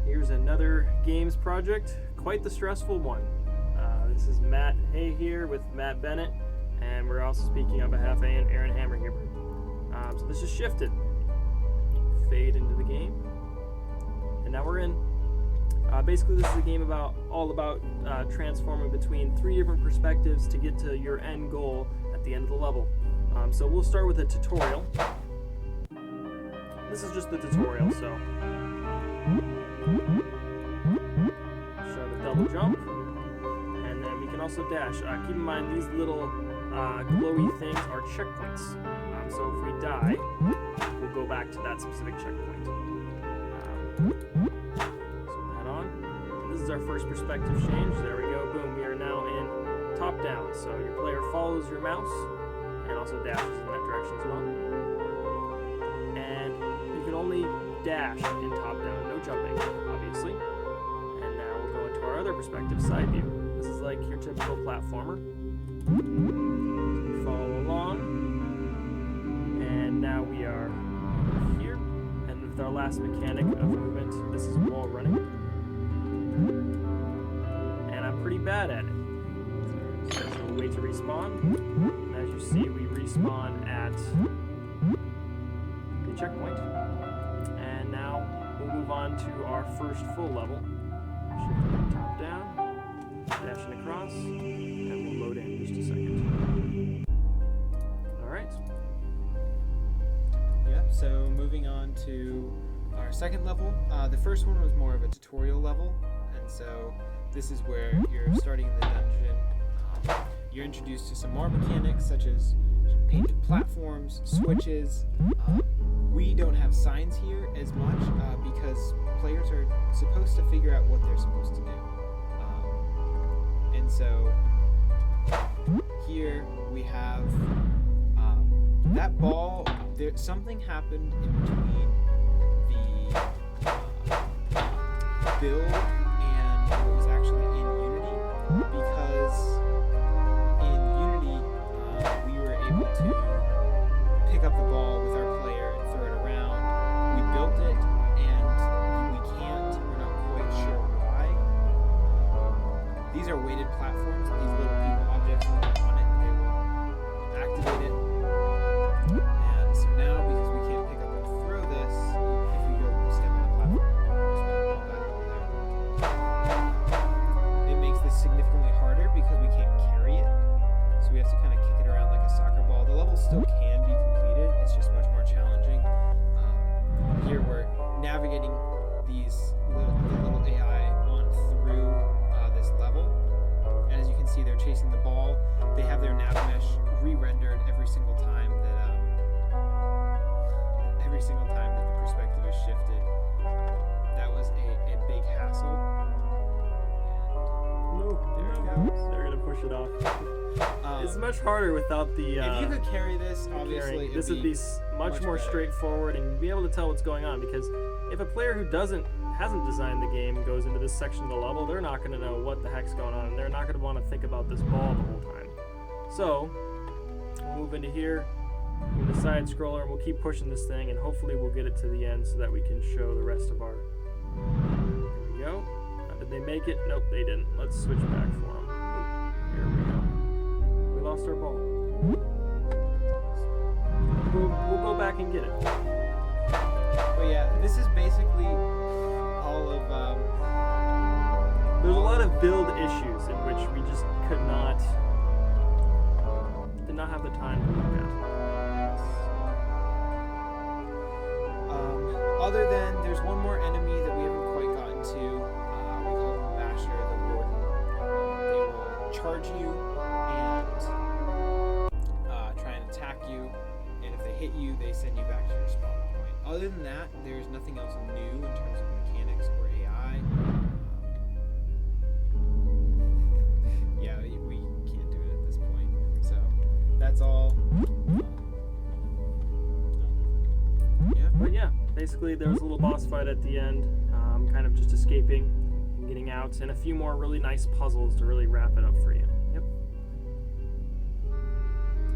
Here's another games project, quite the stressful one. This is Matt Hay here with Matt Bennett, and we're also speaking on behalf of Aaron Hammerhuber. So this is ShifteD. Fade into the game, and now we're in. Basically, this is a game all about transforming between 3 different perspectives to get to your end goal at the end of the level. So we'll start with a tutorial. This is just the tutorial, so start a double jump, and then we can also dash. Keep in mind these little glowy things are checkpoints. So if we die, we'll go back to that specific checkpoint. So head on. And this is our first perspective change. There we go. Boom. We are now in top down. So your player follows your mouse and also dashes in that direction as well. And you can only dash in top down, no jumping, obviously. And now we'll go into our other perspective, side view. This is like your typical platformer. Follow along. And now we are here, and with our last mechanic of movement, this is wall running. And I'm pretty bad at it. So we'll wait to respawn. And as you see, we respawn at the checkpoint. And now we'll move on to our first full level. Shift top down, dashing across, and we'll load in just a second. Alright. So moving on to our second level. The first one was more of a tutorial level, and so this is where you're starting in the dungeon. You're introduced to some more mechanics such as painted platforms, switches. We don't have signs here as much because players are supposed to figure out what they're supposed to do. And so here we have that ball. Something happened in between the build and what was actually in Unity, because in Unity we were able to pick up the ball with our player and throw it around. We built it, and we're not quite sure why. These are weighted platforms. These little people objects, when they're on it, they will activate it. So now, because we can't pick up and throw this, if we go step on the platform, it makes this significantly harder because we can't carry it. So we have to kind of kick it around like a soccer ball. The level still can be completed, it's just much more challenging. Here we're navigating these little AI on through this level. And as you can see, they're chasing the ball. They have their nav mesh re-rendered every single time that the perspective is shifted. That was a big hassle. And there it goes. They're gonna push it off. It's much harder without the. If you could carry this, obviously, this would be much more straightforward, and you'd be able to tell what's going on. Because if a player who hasn't designed the game goes into this section of the level, they're not going to know what the heck's going on, and they're not going to want to think about this ball the whole time. So we'll move into here. With the side scroller, and we'll keep pushing this thing, and hopefully we'll get it to the end so that we can show the rest of our. Here we go. Did they make it? Nope, they didn't. Let's switch back for them. Here we go. We lost our ball. We'll go back and get it. But yeah, this is basically all of. There's a lot of build issues in which we just did not have the time to look at. Other than, there's one more enemy that we haven't quite gotten to. We call him Basher, the Warden. They will charge you and try and attack you, and if they hit you, they send you back to your spawn point. Other than that, there's nothing else new in terms of mechanics or AI. Yeah, we can't do it at this point. So, that's all. But yeah, basically there was a little boss fight at the end, kind of just escaping and getting out, and a few more really nice puzzles to really wrap it up for you.